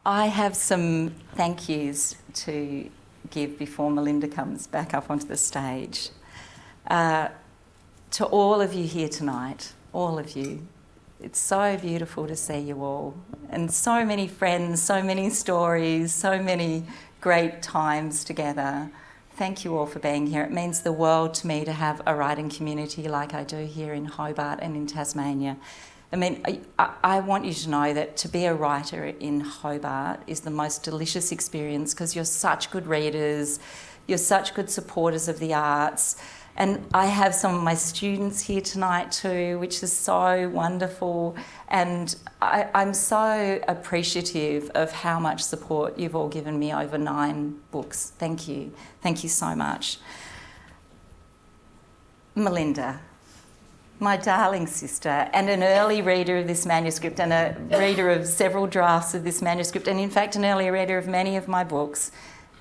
I have some thank yous to give before Melinda comes back up onto the stage. To all of you here tonight, all of you, it's so beautiful to see you all, and so many friends, so many stories, so many great times together. Thank you all for being here. It means the world to me to have a writing community like I do here in Hobart and in Tasmania. I mean, I want you to know that to be a writer in Hobart is the most delicious experience because you're such good readers, you're such good supporters of the arts. And I have some of my students here tonight too, which is so wonderful. And I'm so appreciative of how much support you've all given me over 9 books. Thank you. Thank you so much. Melinda, my darling sister, and an early reader of this manuscript and a reader of several drafts of this manuscript, and in fact an early reader of many of my books.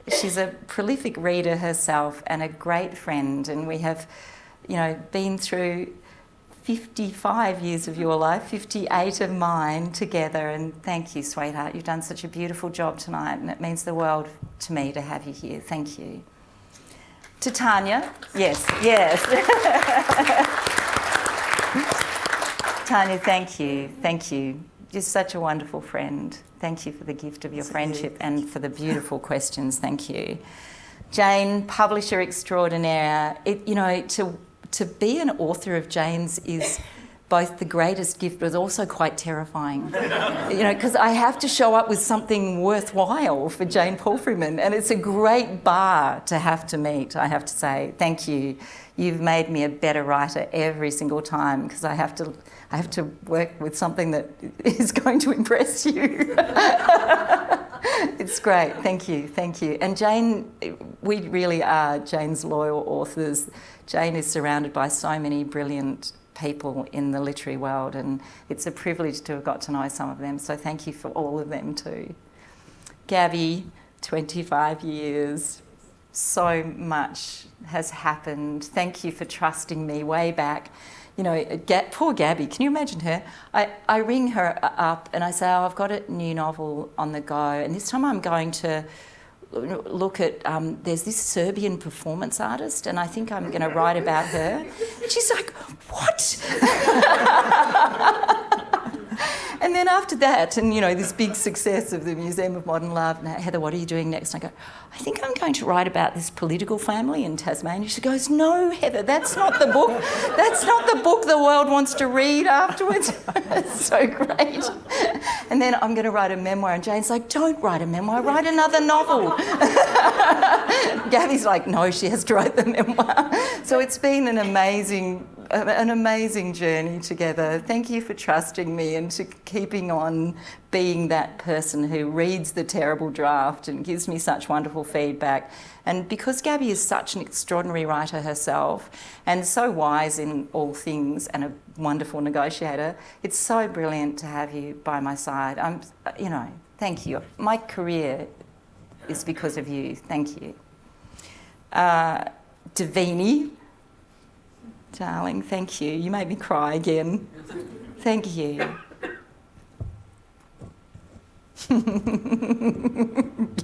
She's a prolific reader herself and a great friend, and we have, been through 55 years of your life, 58 of mine together, and thank you, sweetheart. You've done such a beautiful job tonight, and it means the world to me to have you here. Thank you. To Tanya, yes. Tanya, thank you. You're such a wonderful friend. Thank you for the gift of your friendship and for the beautiful questions. Thank you. Jane, publisher extraordinaire. To be an author of Jane's is both the greatest gift but also quite terrifying. Because I have to show up with something worthwhile for Jane Palfreyman, and it's a great bar to have to meet, I have to say. Thank you. You've made me a better writer every single time because I have to work with something that is going to impress you. It's great. Thank you. And Jane, we really are Jane's loyal authors. Jane is surrounded by so many brilliant people in the literary world, and it's a privilege to have got to know some of them, so thank you for all of them too. Gabby, 25 years, so much has happened. Thank you for trusting me way back. Poor Gabby, can you imagine her? I ring her up and I say, I've got a new novel on the go, and this time I'm going to look at, there's this Serbian performance artist and I think I'm going to write about her. And she's like, what? And then after that, and this big success of the Museum of Modern Love, now, Heather, what are you doing next? And I go, I think I'm going to write about this political family in Tasmania. She goes, no, Heather, that's not the book. That's not the book the world wants to read afterwards. It's so great. And then I'm going to write a memoir, and Jane's like, don't write a memoir, write another novel. Gabby's like, no, she has to write the memoir. So it's been an amazing journey together. Thank you for trusting me and to keeping on being that person who reads the terrible draft and gives me such wonderful feedback. And because Gabby is such an extraordinary writer herself and so wise in all things and a wonderful negotiator, it's so brilliant to have you by my side. Thank you. My career is because of you. Thank you. Davini, darling, thank you. You made me cry again. Thank you.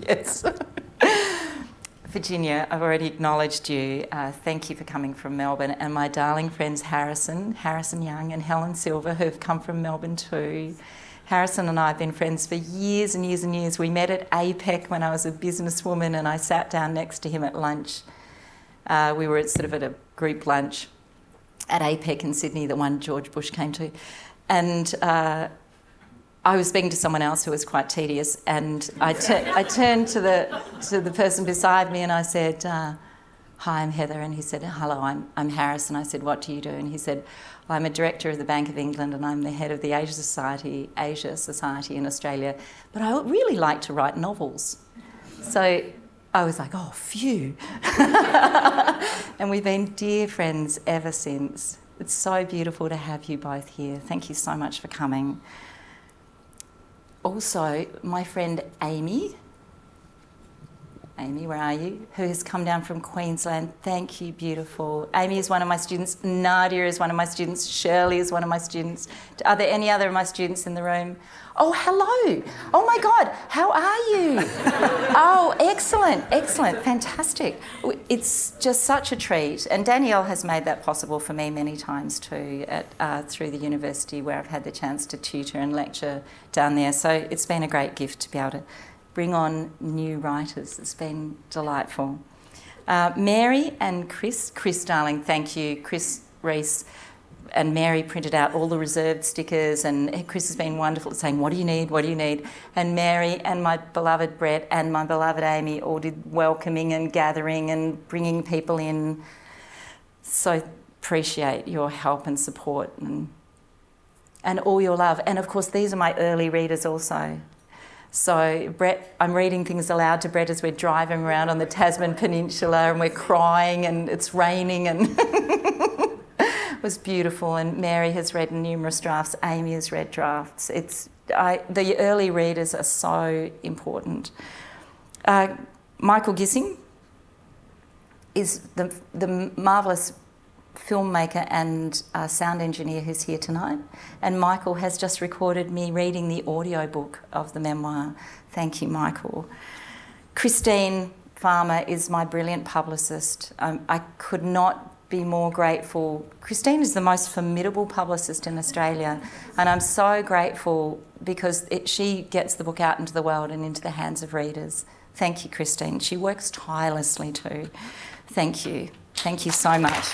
Yes. Virginia, I've already acknowledged you. Thank you for coming from Melbourne. And my darling friends Harrison Young and Helen Silver, who have come from Melbourne too. Harrison and I have been friends for years and years and years. We met at APEC when I was a businesswoman and I sat down next to him at lunch. We were at a group lunch at APEC in Sydney, the one George Bush came to. And I was speaking to someone else who was quite tedious, and I turned to the person beside me and I said, hi, I'm Heather. And he said, hello, I'm Harris. And I said, what do you do? And he said, I'm a director of the Bank of England and I'm the head of the Asia Society in Australia, but I really like to write novels. So I was like, oh, phew. And we've been dear friends ever since. It's so beautiful to have you both here. Thank you so much for coming. Also, my friend Amy. Amy, where are you? Who has come down from Queensland. Thank you, beautiful. Amy is one of my students. Nadia is one of my students. Shirley is one of my students. Are there any other of my students in the room? Oh, hello. Oh, my God. How are you? Oh, excellent, excellent, fantastic. It's just such a treat. And Danielle has made that possible for me many times too through the university, where I've had the chance to tutor and lecture down there. So it's been a great gift to be able to bring on new writers. It's been delightful. Mary and Chris, darling, thank you. Chris Reese and Mary printed out all the reserved stickers, and Chris has been wonderful at saying, what do you need, what do you need? And Mary and my beloved Brett and my beloved Amy all did welcoming and gathering and bringing people in. So appreciate your help and support and all your love. And of course, these are my early readers also. So Brett, I'm reading things aloud to Brett as we're driving around on the Tasman Peninsula and we're crying and it's raining and it was beautiful. And Mary has read numerous drafts. Amy has read drafts. The early readers are so important. Michael Gissing is the marvellous filmmaker and sound engineer who's here tonight, and Michael has just recorded me reading the audiobook of the memoir. Thank you, Michael. Christine Farmer is my brilliant publicist. I could not be more grateful. Christine is the most formidable publicist in Australia, and I'm so grateful because she gets the book out into the world and into the hands of readers. Thank you, Christine. She works tirelessly too. Thank you. Thank you so much.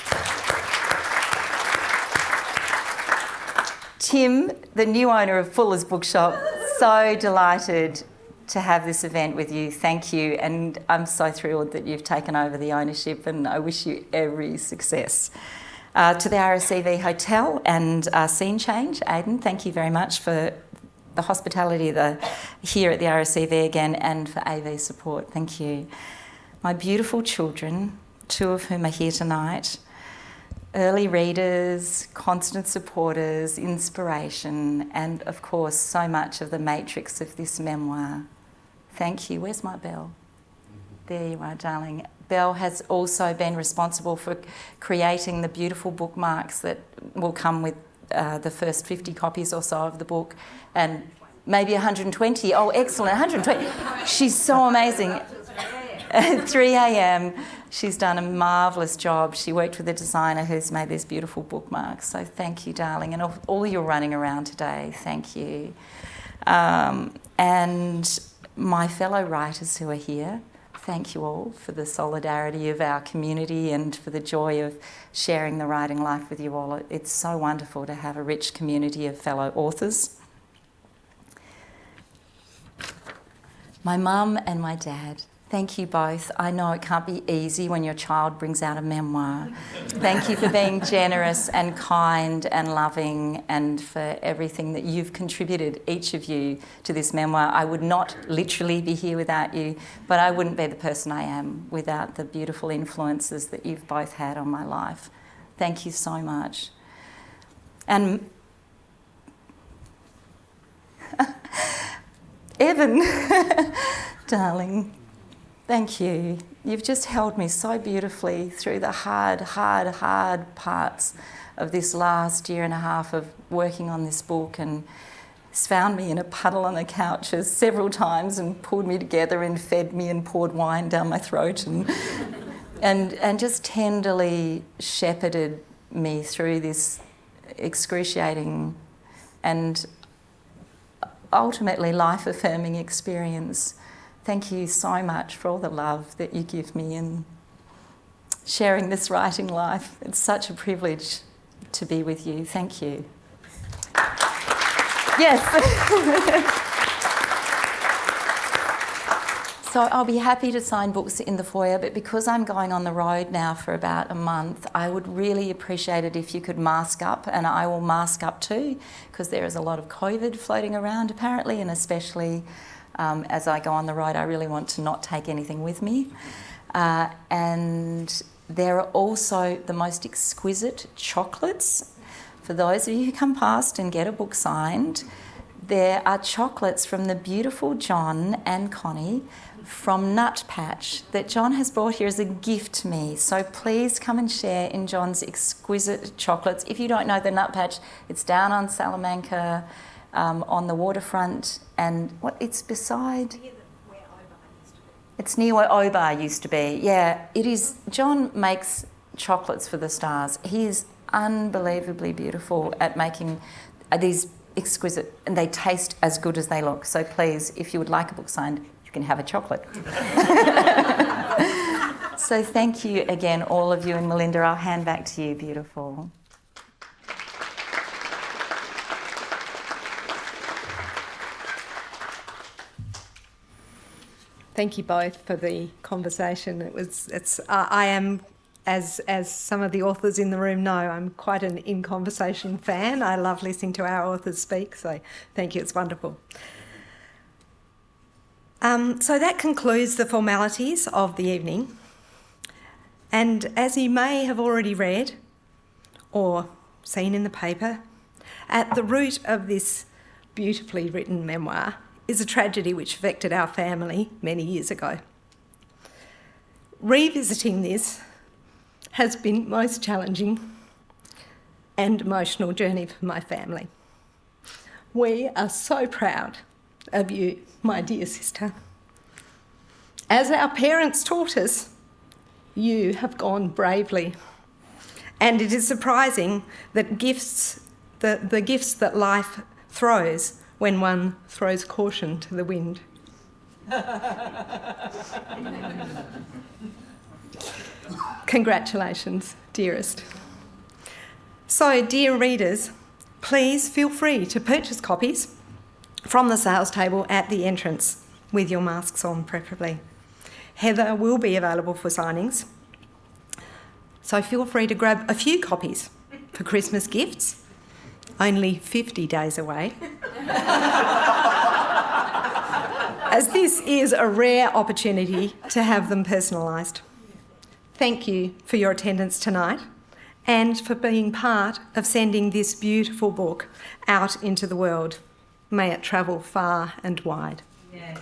Tim, the new owner of Fuller's Bookshop, so delighted to have this event with you. Thank you. And I'm so thrilled that you've taken over the ownership, and I wish you every success. To the RSCV Hotel and Scene Change, Aidan, thank you very much for the hospitality here at the RSCV again, and for AV support. Thank you. My beautiful children, 2 of whom are here tonight, early readers, constant supporters, inspiration, and of course so much of the matrix of this memoir. Thank you. Where's my Belle? There you are, darling. Belle has also been responsible for creating the beautiful bookmarks that will come with the first 50 copies or so of the book, and maybe 120. Oh, excellent, 120. She's so amazing. At 3 a.m. She's done a marvellous job. She worked with a designer who's made these beautiful bookmarks. So thank you, darling. And all your running around today, thank you. And my fellow writers who are here, thank you all for the solidarity of our community and for the joy of sharing the writing life with you all. It's so wonderful to have a rich community of fellow authors. My mum and my dad, thank you both. I know it can't be easy when your child brings out a memoir. Thank you for being generous and kind and loving, and for everything that you've contributed, each of you, to this memoir. I would not literally be here without you, but I wouldn't be the person I am without the beautiful influences that you've both had on my life. Thank you so much. And Evan, darling, thank you. You've just held me so beautifully through the hard parts of this last year and a half of working on this book, and has found me in a puddle on the couches several times and pulled me together and fed me and poured wine down my throat and just tenderly shepherded me through this excruciating and ultimately life-affirming experience. Thank you so much for all the love that you give me in sharing this writing life. It's such a privilege to be with you. Thank you. Yes. So I'll be happy to sign books in the foyer, but because I'm going on the road now for about a month, I would really appreciate it if you could mask up, and I will mask up too, because there is a lot of COVID floating around apparently, and especially as I go on the road, I really want to not take anything with me. And there are also the most exquisite chocolates. For those of you who come past and get a book signed, there are chocolates from the beautiful John and Connie from Nut Patch that John has brought here as a gift to me. So please come and share in John's exquisite chocolates. If you don't know the Nut Patch, it's down on Salamanca, on the waterfront, and it's beside... It's near where Hobart used to be. Yeah, it is. John makes chocolates for the stars. He is unbelievably beautiful at making these exquisite, and they taste as good as they look. So please, if you would like a book signed, you can have a chocolate. So thank you again, all of you, and Melinda, I'll hand back to you, beautiful. Thank you both for the conversation. I am, as some of the authors in the room know, I'm quite an In Conversation fan. I love listening to our authors speak, so thank you, it's wonderful. So that concludes the formalities of the evening. And as you may have already read or seen in the paper, at the root of this beautifully written memoir is a tragedy which affected our family many years ago. Revisiting this has been most challenging and emotional journey for my family. We are so proud of you, my dear sister. As our parents taught us, you have gone bravely. And it is surprising that the gifts that life throws when one throws caution to the wind. Congratulations, dearest. So, dear readers, please feel free to purchase copies from the sales table at the entrance, with your masks on preferably. Heather will be available for signings, so feel free to grab a few copies for Christmas gifts, only 50 days away. As this is a rare opportunity to have them personalised. Thank you for your attendance tonight and for being part of sending this beautiful book out into the world. May it travel far and wide. Yes.